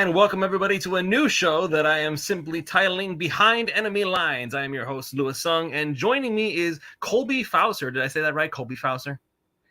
And welcome everybody to a new show that I am simply titling Behind Enemy Lines. I am your host, Louis Sung, and joining me is Colby Fauser. Did I say that right? Colby Fauser?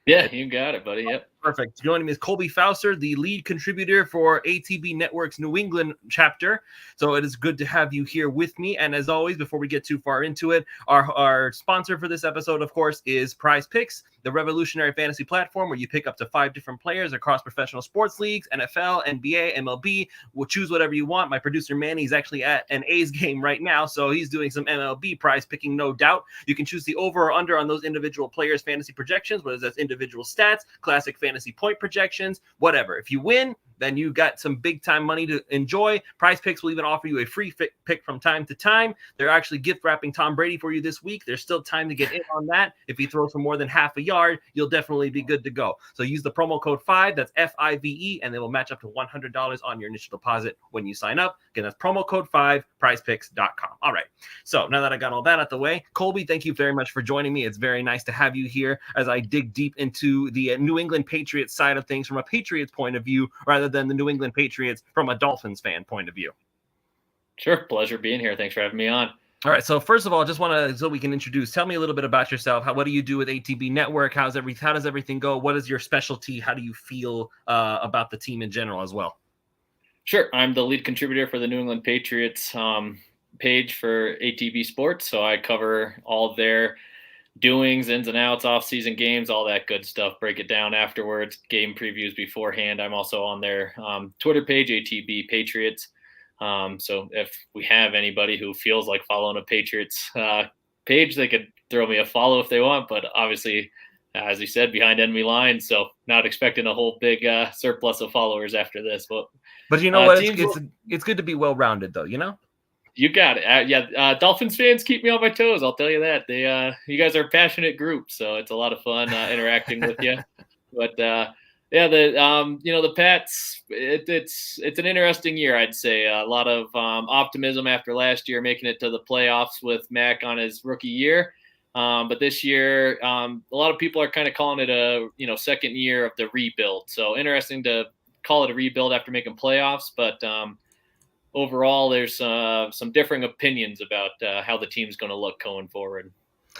Yeah, you got it, buddy. Yep. Perfect. Joining me is Colby Fauser, the lead contributor for ATB Network's New England chapter. So it is good to have you here with me. And as always, before we get too far into it, our sponsor for this episode, of course, is Prize Picks, the revolutionary fantasy platform where you pick up to 5 different players across professional sports leagues, NFL, NBA, MLB. We'll choose whatever you want. My producer, Manny, is actually at an A's game right now, so he's doing some MLB prize picking, no doubt. You can choose the over or under on those individual players' fantasy projections, whether that's individual stats, classic fantasy point projections, whatever. If you win, then you got some big time money to enjoy. Prize Picks will even offer you a free pick from time to time. They're actually gift wrapping Tom Brady for you this week. There's still time to get in on that. If he throws for more than half a yard, you'll definitely be good to go. So use the promo code 5, that's FIVE, and they will match up to $100 on your initial deposit when you sign up. Again, that's promo code 5, prizepicks.com. All right. So now that I got all that out the way, Colby, thank you very much for joining me. It's very nice to have you here as I dig deep into the New England Patriots side of things from a Patriots point of view, rather than the New England Patriots from a Dolphins fan point of view. Sure. Pleasure being here. Thanks for having me on. All right. So first of all, just want to, so we can introduce, tell me a little bit about yourself. What do you do with ATB Network? How does everything go? What is your specialty? How do you feel about the team in general as well? Sure. I'm the lead contributor for the New England Patriots page for ATB Sports. So I cover all their doings, ins and outs, off-season games, all that good stuff. Break it down afterwards, game previews beforehand. I'm also on their Twitter page, ATB Patriots. So if we have anybody who feels like following a Patriots page, they could throw me a follow if they want. But obviously, as you said, behind enemy lines, so not expecting a whole big surplus of followers after this. But you know what? It's good to be well-rounded, though, you know? You got it. Dolphins fans keep me on my toes. I'll tell you that. You guys are a passionate group, so it's a lot of fun interacting with you. But the Pats. It's an interesting year, I'd say. A lot of optimism after last year, making it to the playoffs with Mac on his rookie year. But this year, a lot of people are kind of calling it a second year of the rebuild. So interesting to call it a rebuild after making playoffs, but. Overall, there's some differing opinions about how the team's going to look going forward.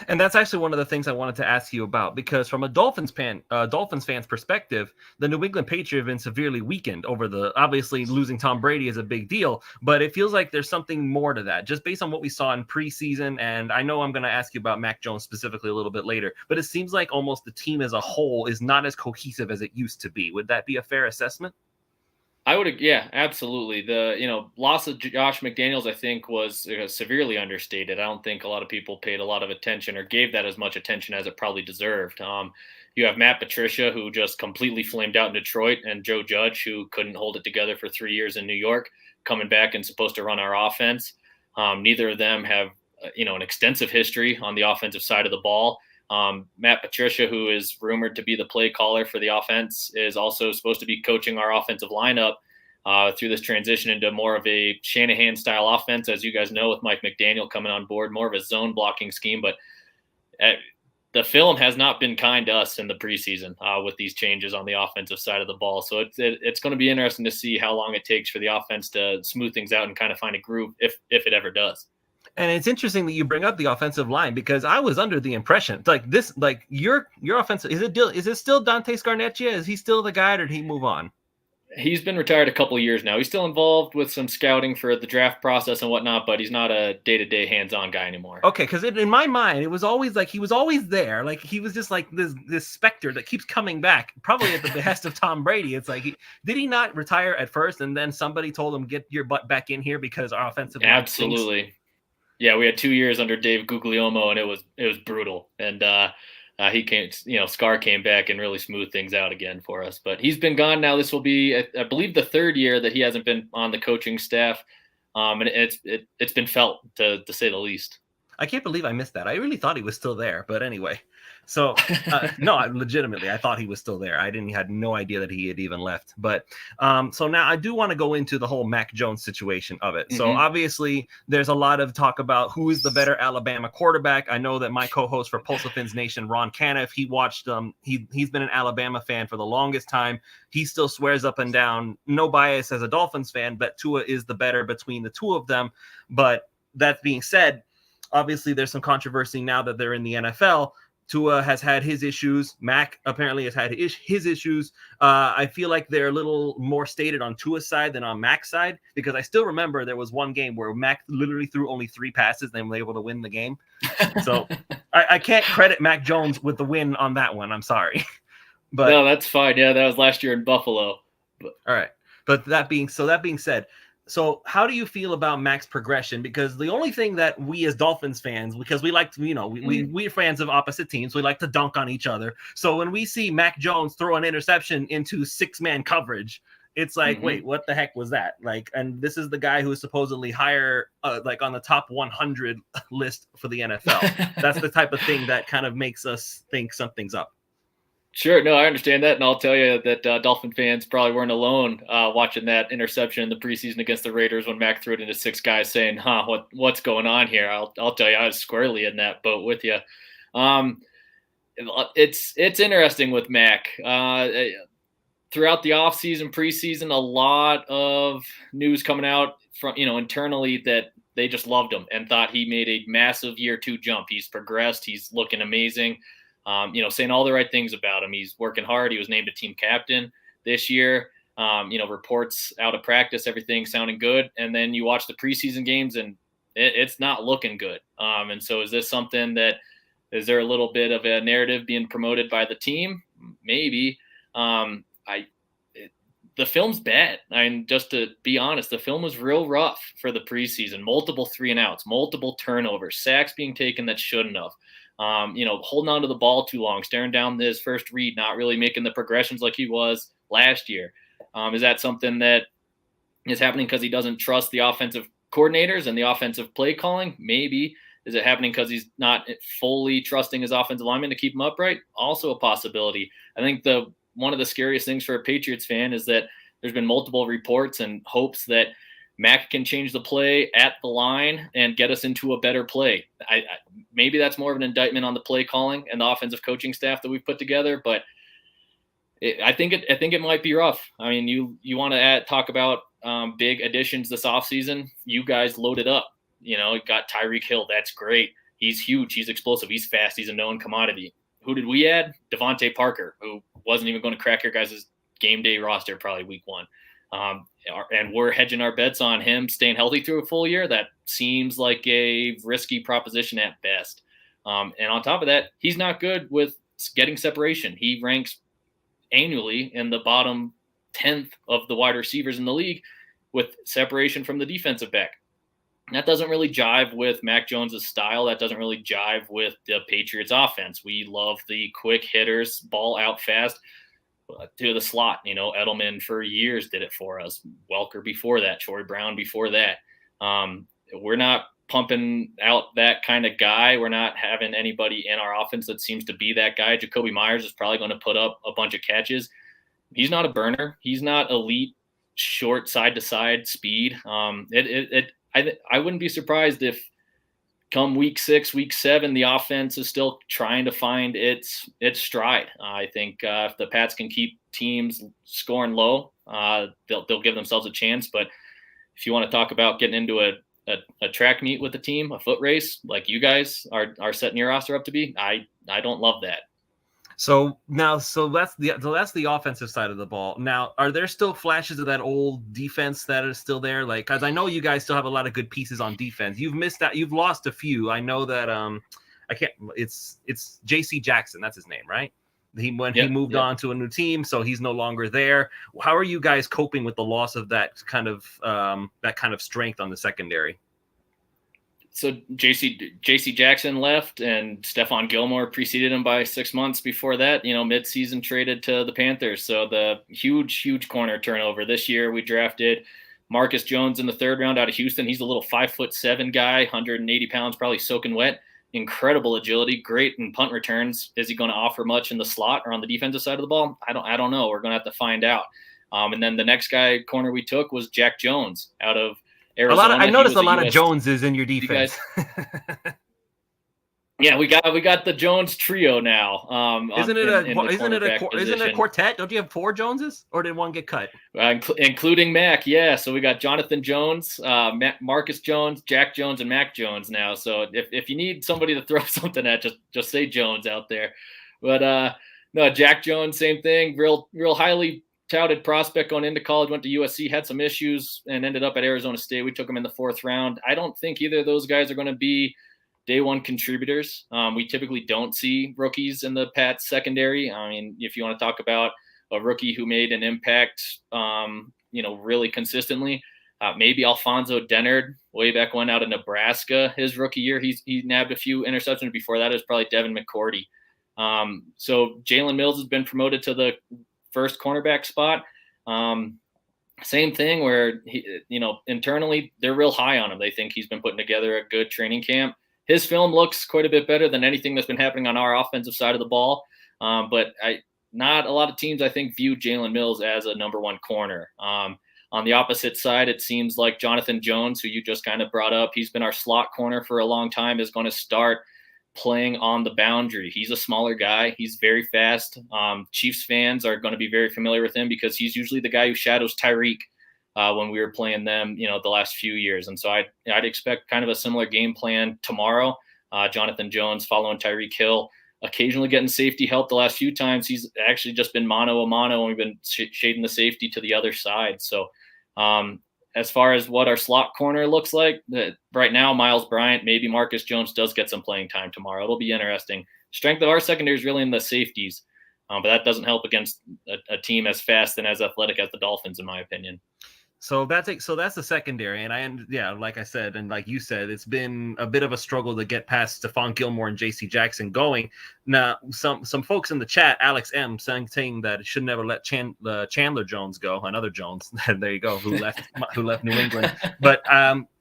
And that's actually one of the things I wanted to ask you about, because from a Dolphins fan's perspective, the New England Patriots have been severely weakened over obviously losing Tom Brady is a big deal, but it feels like there's something more to that, just based on what we saw in preseason. And I know I'm going to ask you about Mac Jones specifically a little bit later, but it seems like almost the team as a whole is not as cohesive as it used to be. Would that be a fair assessment? Yeah, absolutely. The loss of Josh McDaniels, I think, was severely understated. I don't think a lot of people paid a lot of attention or gave that as much attention as it probably deserved. You have Matt Patricia, who just completely flamed out in Detroit, and Joe Judge, who couldn't hold it together for 3 years in New York, coming back and supposed to run our offense. Neither of them have an extensive history on the offensive side of the ball. Matt Patricia, who is rumored to be the play caller for the offense, is also supposed to be coaching our offensive lineup through this transition into more of a Shanahan-style offense, as you guys know, with Mike McDaniel coming on board, more of a zone blocking scheme. But the film has not been kind to us in the preseason with these changes on the offensive side of the ball. So it's going to be interesting to see how long it takes for the offense to smooth things out and kind of find a groove, if it ever does. And it's interesting that you bring up the offensive line, because I was under the impression your offensive, is it still Dante Scarnecchia? Is he still the guy, or did he move on? He's been retired a couple of years now. He's still involved with some scouting for the draft process and whatnot, but he's not a day-to-day hands-on guy anymore. Okay, because in my mind, it was always like he was always there. Like he was just like this specter that keeps coming back, probably at the behest of Tom Brady. It's like, did he not retire at first, and then somebody told him, get your butt back in here because our offensive line absolutely stinks? Yeah, we had 2 years under Dave Guglielmo, and it was brutal. And Scar came back and really smoothed things out again for us. But he's been gone now. This will be, I believe, the third year that he hasn't been on the coaching staff, and it's been felt, to say the least. I can't believe I missed that. I really thought he was still there, but anyway. So no, legitimately, I thought he was still there. I had no idea that he had even left. But so now I do want to go into the whole Mac Jones situation of it. So obviously, there's a lot of talk about who is the better Alabama quarterback. I know that my co-host for Pulsafins Nation, Ron Caniff, he watched. He's been an Alabama fan for the longest time. He still swears up and down, no bias as a Dolphins fan, but Tua is the better between the two of them. But that being said, obviously, there's some controversy now that they're in the NFL. Tua has had his issues. Mac apparently has had his issues. I feel like they're a little more stated on Tua's side than on Mac's side, because I still remember there was one game where Mac literally threw only 3 passes and were able to win the game. So I can't credit Mac Jones with the win on that one. I'm sorry. But no, that's fine. Yeah, that was last year in Buffalo. All right. But that being said, so how do you feel about Mac's progression? Because the only thing that we as Dolphins fans, because we like to, we're fans of opposite teams, we like to dunk on each other. So when we see Mac Jones throw an interception into 6-man coverage, it's like, wait, what the heck was that? Like, and this is the guy who is supposedly higher, like on the top 100 list for the NFL. That's the type of thing that kind of makes us think something's up. Sure. No, I understand that. And I'll tell you that Dolphin fans probably weren't alone watching that interception in the preseason against the Raiders when Mac threw it into 6 guys saying, what's going on here? I'll tell you, I was squarely in that boat with you. It's interesting with Mac. Throughout the offseason, preseason, a lot of news coming out from, internally that they just loved him and thought he made a massive year 2 jump. He's progressed. He's looking amazing. Saying all the right things about him. He's working hard. He was named a team captain this year. Reports out of practice, everything sounding good. And then you watch the preseason games and it's not looking good. And so is this something is there a little bit of a narrative being promoted by the team? Maybe. The film's bad. I mean, just to be honest, the film was real rough for the preseason. Multiple 3-and-outs, multiple turnovers, sacks being taken that shouldn't have. Holding on to the ball too long, staring down his first read, not really making the progressions like he was last year. Is that something that is happening because he doesn't trust the offensive coordinators and the offensive play calling? Maybe. Is it happening because he's not fully trusting his offensive lineman to keep him upright? Also a possibility. I think one of the scariest things for a Patriots fan is that there's been multiple reports and hopes that Mac can change the play at the line and get us into a better play. Maybe that's more of an indictment on the play calling and the offensive coaching staff that we've put together, but I think it might be rough. I mean, you want to talk about big additions this offseason. You guys loaded up. Got Tyreek Hill. That's great. He's huge. He's explosive. He's fast. He's a known commodity. Who did we add? Devontae Parker, who wasn't even going to crack your guys' game day roster probably week 1. And we're hedging our bets on him staying healthy through a full year. That seems like a risky proposition at best. And on top of that, he's not good with getting separation. He ranks annually in the bottom 10th of the wide receivers in the league with separation from the defensive back. That doesn't really jive with Mac Jones's style. That doesn't really jive with the Patriots offense. We love the quick hitters, ball out fast to the slot. Edelman for years did it for us. Welker before that, Troy Brown before that. We're not pumping out that kind of guy. We're not having anybody in our offense that seems to be that guy. Jacoby Myers is probably going to put up a bunch of catches. He's not a burner. He's not elite short side to side speed. I wouldn't be surprised if come week 6, week 7, the offense is still trying to find its stride. I think if the Pats can keep teams scoring low, they'll give themselves a chance. But if you want to talk about getting into a track meet with the team, a foot race like you guys are setting your roster up to be, I don't love that. So that's the offensive side of the ball. Now, are there still flashes of that old defense that is still there? Like, because I know you guys still have a lot of good pieces on defense. You've missed that. You've lost a few. I know that. I can't. It's J.C. Jackson. That's his name, right? He moved on to a new team, so he's no longer there. How are you guys coping with the loss of that kind of strength on the secondary? So J.C. Jackson left, and Stephon Gilmore preceded him by 6 months before that. Mid-season traded to the Panthers. So the huge corner turnover this year. We drafted Marcus Jones in the 3rd round out of Houston. He's a little 5'7" guy, 180 pounds, probably soaking wet. Incredible agility, great in punt returns. Is he going to offer much in the slot or on the defensive side of the ball? I don't know. We're going to have to find out. And then the next corner we took was Jack Jones out of Arizona. I noticed a lot of Joneses in your defense. Yeah, we got the Jones trio now. Isn't it a quartet? Don't you have 4 Joneses, or did one get cut? Including Mac, yeah. So we got Jonathan Jones, Marcus Jones, Jack Jones, and Mac Jones now. So if you need somebody to throw something at, just say Jones out there. But no, Jack Jones, same thing. Real highly touted prospect going into college. Went to USC, had some issues, and ended up at Arizona State. We took him in the 4th round. I don't think either of those guys are going to be day one contributors. We typically don't see rookies in the Pats secondary. I mean, if you want to talk about a rookie who made an impact, really consistently, maybe Alfonso Dennard way back when out of Nebraska, his rookie year, he nabbed a few interceptions. Before that, it was probably Devin McCourty. So Jalen Mills has been promoted to the 1st cornerback spot. Same thing where internally they're real high on him. They think he's been putting together a good training camp. His film looks quite a bit better than anything that's been happening on our offensive side of the ball. But not a lot of teams, I think, view Jalen Mills as a number 1 corner. On the opposite side, it seems like Jonathan Jones, who you just kind of brought up, he's been our slot corner for a long time, is going to start playing on the boundary. He's a smaller guy. He's very fast. Chiefs fans are going to be very familiar with him because he's usually the guy who shadows Tyreek when we were playing them, the last few years. And so I'd expect kind of a similar game plan tomorrow. Jonathan Jones following Tyreek Hill, occasionally getting safety help. The last few times he's actually just been mano a mano, and we've been shading the safety to the other side. So as far as what our slot corner looks like, right now, Miles Bryant, maybe Marcus Jones does get some playing time tomorrow. It'll be interesting. Strength of our secondary is really in the safeties, but that doesn't help against a team as fast and as athletic as the Dolphins, in my opinion. So that's the secondary, and like I said, and like you said, it's been a bit of a struggle to get past Stephon Gilmore and J.C. Jackson going. Now, some folks in the chat, Alex M, saying that it should never let Chandler Jones go, another Jones. There you go, who left New England. But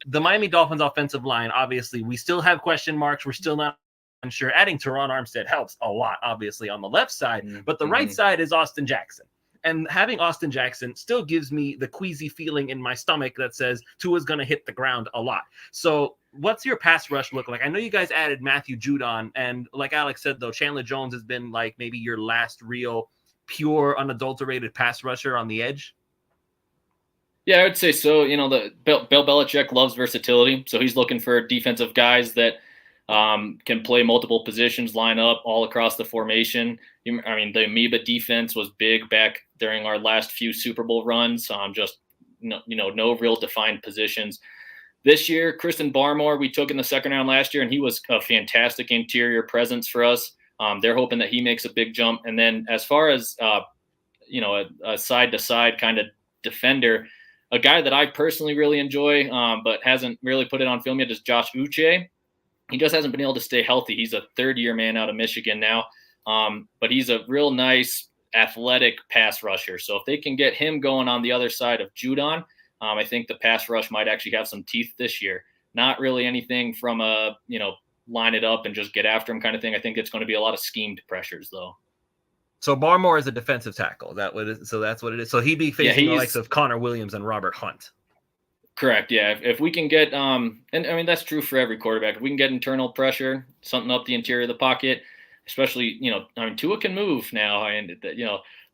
the Miami Dolphins offensive line, obviously, we still have question marks. We're still not unsure. Adding Teron Armstead helps a lot, obviously, on the left side, but the right side is Austin Jackson. And having Austin Jackson still gives me the queasy feeling in my stomach that says Tua's going to hit the ground a lot. So what's your pass rush look like? I know you guys added Matthew Judon, and like Alex said, though, Chandler Jones has been like maybe your last real pure, unadulterated pass rusher on the edge. Yeah, I would say so. The Bill Belichick loves versatility, so he's looking for defensive guys that can play multiple positions, line up all across the formation. I mean, the amoeba defense was big back during our last few Super Bowl runs. No real defined positions. This year, Kristen Barmore, we took in the 2nd round last year, and he was a fantastic interior presence for us. They're hoping that he makes a big jump. And then as far as, a side-to-side kind of defender, a guy that I personally really enjoy but hasn't really put it on film yet is Josh Uche. He just hasn't been able to stay healthy. He's a 3rd-year man out of Michigan now, but he's a real nice athletic pass rusher. So if they can get him going on the other side of Judon, I think the pass rush might actually have some teeth this year. Not really anything from line it up and just get after him kind of thing. I think it's going to be a lot of schemed pressures, though. So Barmore is a defensive tackle. So that's what it is. So he'd be facing the likes of Connor Williams and Robert Hunt. Correct. Yeah. If we can get, and I mean, that's true for every quarterback. If we can get internal pressure, something up the interior of the pocket, especially, Tua can move now. And,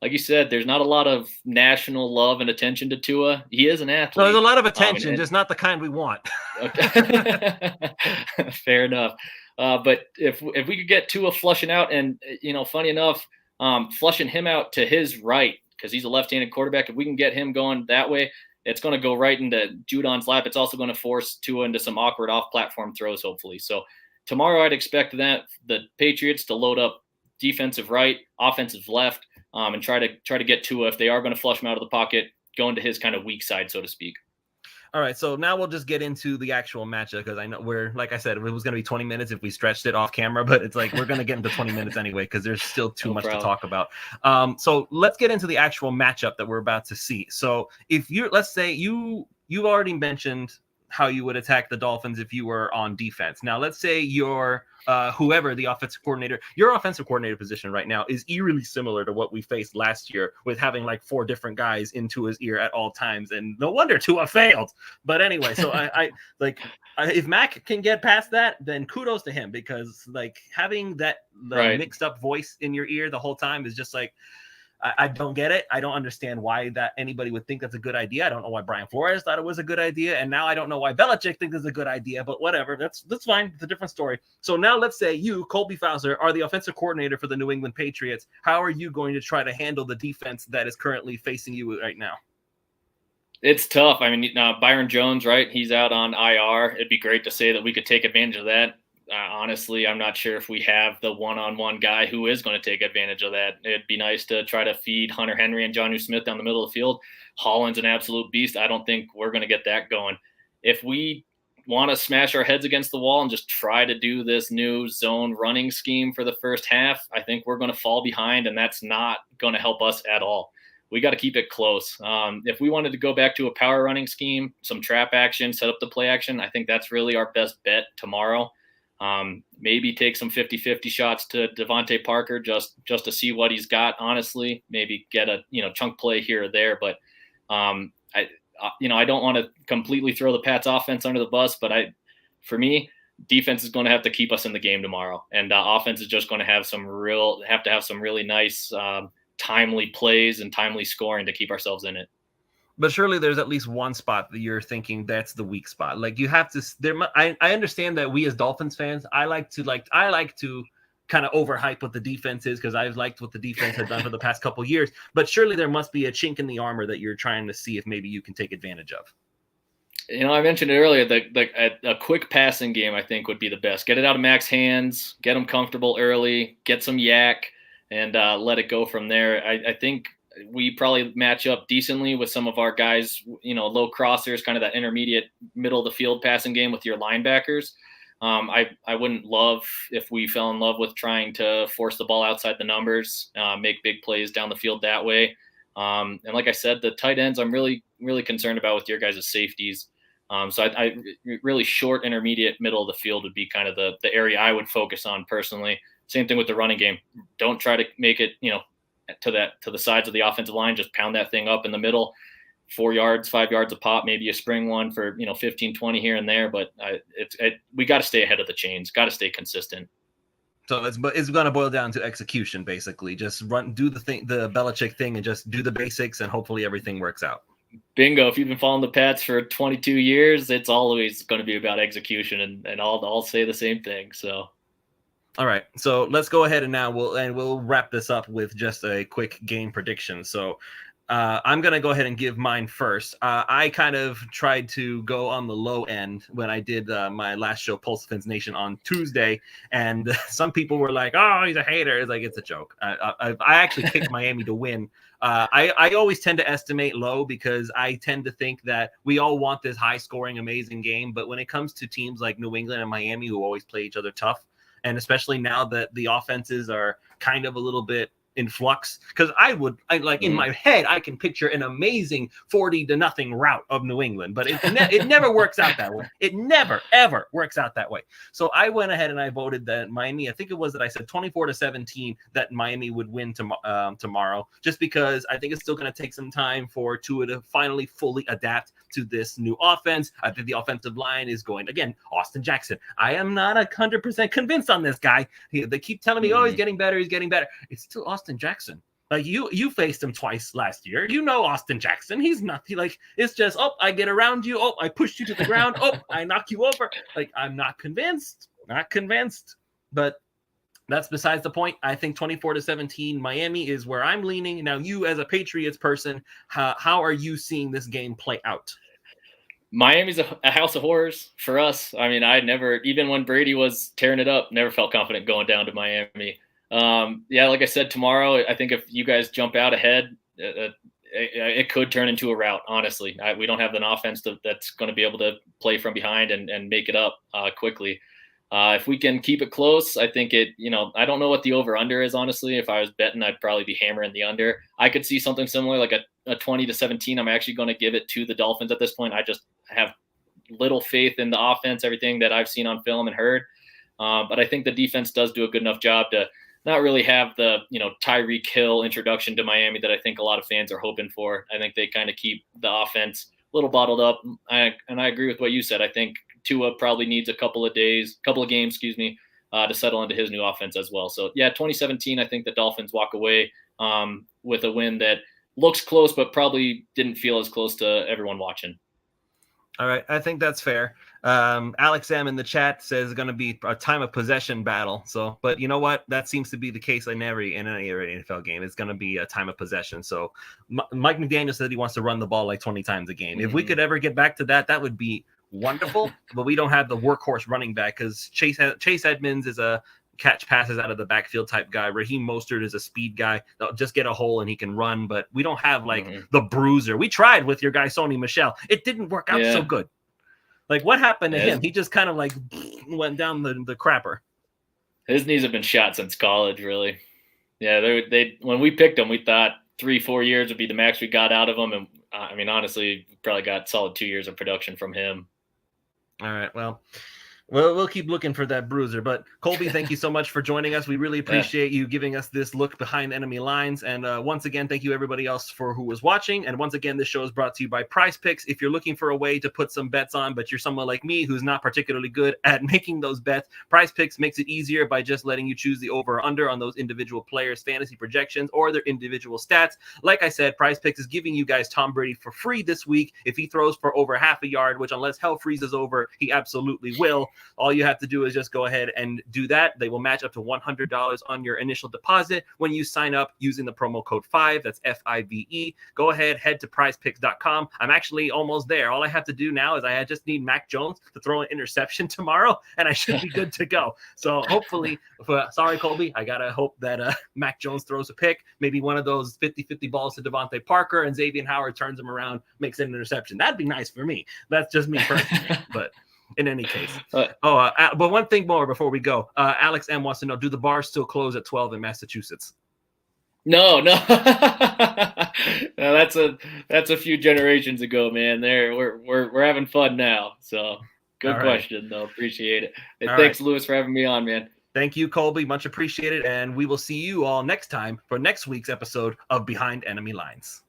like you said, there's not a lot of national love and attention to Tua. He is an athlete. No, there's a lot of attention, just not the kind we want. Okay. Fair enough. But if we could get Tua flushing out and, funny enough, flushing him out to his right, because he's a left-handed quarterback, if we can get him going that way, it's going to go right into Judon's lap. It's also going to force Tua into some awkward off-platform throws, hopefully. So tomorrow I'd expect the Patriots to load up defensive right, offensive left, and try to get Tua, if they are going to flush him out of the pocket, go into his kind of weak side, so to speak. All right, so now we'll just get into the actual matchup, because I know like I said, it was going to be 20 minutes if we stretched it off camera, but it's like we're going to get into 20 minutes anyway, because there's still too much to talk about. So let's get into the actual matchup that we're about to see. So let's say you you've already mentioned how you would attack the Dolphins if you were on defense. Now, let's say you're whoever the offensive coordinator, your offensive coordinator position right now is eerily similar to what we faced last year with having like 4 different guys into his ear at all times. And no wonder Tua failed. But anyway, so if Mac can get past that, then kudos to him, because like having that mixed up voice in your ear the whole time is just like, I don't get it. I don't understand why that anybody would think that's a good idea. I don't know why Brian Flores thought it was a good idea. And now I don't know why Belichick thinks it's a good idea, but whatever. That's fine. It's a different story. So now let's say you, Colby Fauser, are the offensive coordinator for the New England Patriots. How are you going to try to handle the defense that is currently facing you right now? It's tough. I mean, Byron Jones, right? He's out on IR. It'd be great to say that we could take advantage of that. Honestly, I'm not sure if we have the one-on-one guy who is going to take advantage of that. It'd be nice to try to feed Hunter Henry and Jonnu Smith down the middle of the field. Holland's an absolute beast. I don't think we're going to get that going. If we want to smash our heads against the wall and just try to do this new zone running scheme for the first half, I think we're going to fall behind, and that's not going to help us at all. We got to keep it close. If we wanted to go back to a power running scheme, some trap action, set up the play action, I think that's really our best bet tomorrow. Maybe take some 50-50 shots to Devontae Parker just to see what he's got. Honestly, maybe get a chunk play here or there. But I don't want to completely throw the Pats offense under the bus. But for me, defense is going to have to keep us in the game tomorrow, and offense is just going to have to have some really nice timely plays and timely scoring to keep ourselves in it. But surely there's at least one spot that you're thinking that's the weak spot. Like you have to. I understand that we as Dolphins fans, I like to kind of overhype what the defense is, because I've liked what the defense has done for the past couple of years. But surely there must be a chink in the armor that you're trying to see if maybe you can take advantage of. I mentioned it earlier. A quick passing game, I think, would be the best. Get it out of Mac's hands, get him comfortable early, get some yak, and let it go from there. I think we probably match up decently with some of our guys, low crossers, kind of that intermediate middle of the field passing game with your linebackers. I wouldn't love if we fell in love with trying to force the ball outside the numbers, make big plays down the field that way. And like I said, the tight ends, I'm really, really concerned about with your guys' safeties. So I really short, intermediate, middle of the field would be kind of the area I would focus on personally. Same thing with the running game. Don't try to make it, to the sides of the offensive line. Just pound that thing up in the middle, 4 yards, 5 yards a pop, maybe a spring one for 15, 20 here and there. But we got to stay ahead of the chains. Got to stay consistent. So it's going to boil down to execution, basically. Just do the Belichick thing, and just do the basics, and hopefully everything works out. Bingo. If you've been following the Pats for 22 years, it's always going to be about execution, and I'll say the same thing. So. All right, so let's go ahead and now we'll wrap this up with just a quick game prediction. So I'm going to go ahead and give mine first. I kind of tried to go on the low end when I did my last show, Pulse Fins Nation, on Tuesday, and some people were like, "Oh, he's a hater." It's like, it's a joke. I actually picked Miami to win. I always tend to estimate low, because I tend to think that we all want this high-scoring, amazing game, but when it comes to teams like New England and Miami, who always play each other tough, and especially now that the offenses are kind of a little bit in flux, because in my head, I can picture an amazing 40-0 rout of New England, but it never works out that way. It never, ever works out that way. So I went ahead and I voted that Miami, I think it was that I said 24-17, that Miami would win tomorrow, just because I think it's still going to take some time for Tua to finally fully adapt to this new offense. I think the offensive line is going, again, Austin Jackson. I am not 100% convinced on this guy. They keep telling me, he's getting better. It's still Austin Jackson. Like you faced him twice last year. Austin Jackson. He's not it's just, I get around you. I pushed you to the ground. I knock you over. Like, I'm not convinced. But that's besides the point. I think 24-17 Miami is where I'm leaning. Now, you as a Patriots person, how are you seeing this game play out? Miami's a house of horrors for us. I mean, I never, even when Brady was tearing it up, never felt confident going down to Miami. Like I said, tomorrow, I think if you guys jump out ahead, it could turn into a rout, honestly. We don't have an offense that's going to be able to play from behind and make it up quickly. If we can keep it close, I think I don't know what the over-under is, honestly. If I was betting, I'd probably be hammering the under. I could see something similar, like a a 20-17. I'm actually going to give it to the Dolphins at this point. I just have little faith in the offense, everything that I've seen on film and heard. But I think the defense does do a good enough job to not really have the, Tyreek Hill introduction to Miami that I think a lot of fans are hoping for. I think they kind of keep the offense a little bottled up. I agree with what you said. I think Tua probably needs a couple of games, to settle into his new offense as well. So yeah, 2017, I think the Dolphins walk away with a win that looks close, but probably didn't feel as close to everyone watching. All right, I think that's fair. Alex M in the chat says it's going to be a time of possession battle. So, but you know what? That seems to be the case in any NFL game. It's going to be a time of possession. So, Mike McDaniel said he wants to run the ball like 20 times a game. Mm-hmm. If we could ever get back to that, that would be wonderful. But we don't have the workhorse running back because Chase Edmonds is a catch passes out of the backfield type guy. Raheem Mostert is a speed guy. They'll just get a hole and he can run, but we don't have the bruiser. We tried with your guy, Sony Michel. It didn't work out so good. Like what happened to him? He just kind of like went down the crapper. His knees have been shot since college, really. Yeah. They when we picked him, we thought 3-4 years would be the max we got out of him. And I mean, honestly, we probably got solid 2 years of production from him. All right. Well, we'll keep looking for that bruiser. But Colby, thank you so much for joining us. We really appreciate you giving us this look behind enemy lines. And once again, thank you everybody else for who was watching. And once again, this show is brought to you by Prize Picks. If you're looking for a way to put some bets on, but you're someone like me who's not particularly good at making those bets, Prize Picks makes it easier by just letting you choose the over or under on those individual players' fantasy projections or their individual stats. Like I said, Prize Picks is giving you guys Tom Brady for free this week if he throws for over half a yard, which unless hell freezes over, he absolutely will. All you have to do is just go ahead and do that. They will match up to $100 on your initial deposit when you sign up using the promo code 5. That's FIVE. Go ahead, head to prizepicks.com. I'm actually almost there. All I have to do now is I just need Mac Jones to throw an interception tomorrow, and I should be good to go. So hopefully, sorry, Colby, I got to hope that Mac Jones throws a pick, maybe one of those 50-50 balls to Devontae Parker, and Xavier Howard turns him around, makes an interception. That'd be nice for me. That's just me personally, but in any case. But one thing more before we go. Alex M wants to know, do the bars still close at 12 in Massachusetts? No. No, that's a few generations ago, man. We're having fun now. So good question, though. Appreciate it. And thanks, Lewis, for having me on, man. Thank you, Colby. Much appreciated. And we will see you all next time for next week's episode of Behind Enemy Lines.